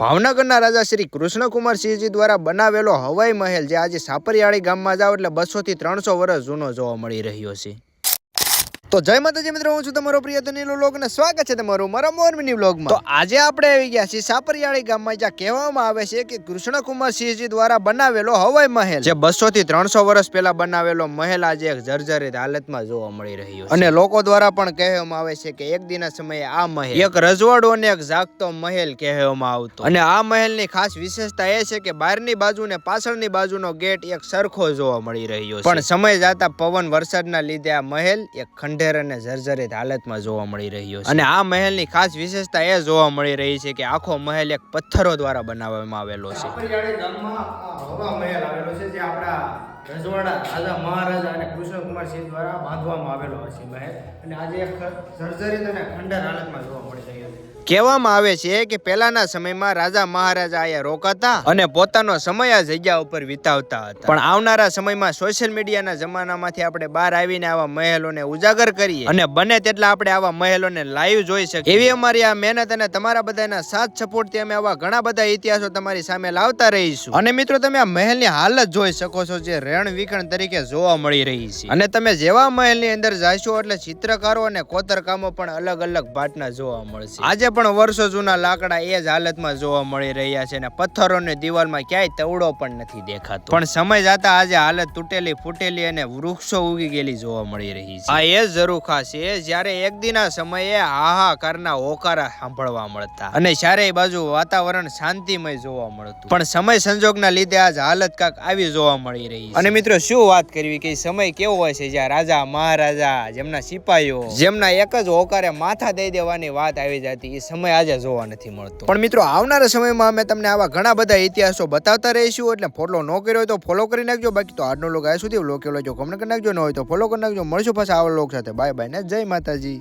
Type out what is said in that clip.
ભાવનગરના રાજા શ્રી કૃષ્ણકુમારસિંહજી દ્વારા બનાવેલો હવાઈ મહેલ જે આજે સાપરિયાળી ગામમાં જાવ એટલે 200 થી 300 વર્ષ જૂનો જોવા મળી રહ્યો છે। તો જય માતાજી મિત્રો, હું છું તમારો પ્રિય ધનીલો લોગ ને સ્વાગત છે તમારું મારા મોરમીની વ્લોગમાં। તો આજે આપણે આવી ગયા છીએ સાપરિયાળી ગામમાં, જ્યાં કહેવામાં આવે છે કે કૃષ્ણકુમારસિંહજી દ્વારા બનાવેલો હવાઈ મહેલ જે 200 થી 300 વર્ષ પહેલા બનાવેલો મહેલ આજે એક જર્જરિત હાલતમાં જોવા મળી રહ્યો છે। અને લોકો દ્વારા પણ કહેવામાં આવે છે કે એક દિના સમયે આ મહેલ એક રજવાડો અને એક જાગતો મહેલ કહેવામાં આવતો। અને આ મહેલની ખાસ વિશેષતા એ છે કે બહારની બાજુ ને પાછળની બાજુનો ગેટ એક સરખો જોવા મળી રહ્યો છે, પણ સમય જતા પવન વરસાદના લીધે આ મહેલ એક ખંડેર અને જર્જરિત હાલતમાં જોવા મળી રહ્યો છે। અને આ મહેલની ખાસ વિશેષતા એ જોવા મળી રહી છે કે આખો મહેલ એક પથ્થરો દ્વારા બનાવવામાં આવેલો છે। સાપરિયાળી ગામમાં હવા મહેલ આવેલો છે, જે આપણા રજવાડા રાજા મહારાજા અને કૃષ્ણકુમારસિંહ દ્વારા બાંધવામાં આવેલો છે મહેલ, અને આજે એક જર્જરિત અને ખંડેર હાલતમાં જોવા મળી રહ્યો છે। કહેવામાં આવે છે કે પહેલાના સમયમાં રાજા મહારાજા અહીંયા રોકાતા અને પોતાનો સમય આ જગ્યા ઉપર વિતાવતા હતા, પણ આવનારા સમયમાં સોશિયલ મીડિયાના જમાનામાંથી આપણે બહાર આવીને આવા મહેલોને ઉજાગર કરીએ અને બને તેટલા આપણે આવા મહેલોને લાઈવ જોઈ શકીએ એવી અમારી આ મહેનત અને તમારા બધાના સાથ સપોર્ટથી અમે આવા ઘણા બધા ઇતિહાસો તમારી સામે લાવતા રહીશું। અને મિત્રો, તમે આ મહેલની હાલત જોઈ શકો છો, જે રણ વિખણ તરીકે જોવા મળી રહી છે। અને તમે જેવા મહેલની અંદર જશો એટલે ચિત્રકારો અને કોતરકામો પણ અલગ અલગ ભાતના જોવા મળશે। આજે પણ વર્ષો જૂના લાકડા એ જ હાલતમાં જોવા મળી રહ્યા છે, અને પથ્થરોની દિવાલમાં ક્યાંય તવડો પણ નથી દેખાતો, પણ સમય જતા આજે હાલત તૂટેલી ફૂટેલી અને વૃક્ષો ઉગી ગયેલી જોવા મળી રહી છે। આ એ ઝરૂખા છે જ્યારે એક દિના સમયે હાહાકારના હોકારા સાંભળવા મળતા અને ચારેય બાજુ વાતાવરણ શાંતિમય જોવા મળતું, પણ સમય સંજોગના લીધે આજ હાલત કાંક આવી જોવા મળી રહી છે। અને મિત્રો, શું વાત કરવી કે સમય કેવો હોય છે જ્યાં રાજા મહારાજા જેમના સિપાહીઓ જેમના એક જ હોકારે માથા દઈ દેવાની વાત આવી જતી, એ સમય આજે જોવા નથી મળતો। પણ મિત્રો, આવનારા સમયમાં અમે તમને આવા ઘણા બધા ઇતિહાસો બતાવતા રહીશું, એટલે ફોલો ન કર્યો હોય તો ફોલો કરી નાખજો। બાકી તો આજનો લોગ આ સુધી વ્લોગ કેવો લાગ્યો કમેન્ટ કરી નાખજો, ન હોય તો ફોલો કરી નાખજો। મળશું પાછા આવા લોગ સાથે। બાય બાય ને જય માતાજી।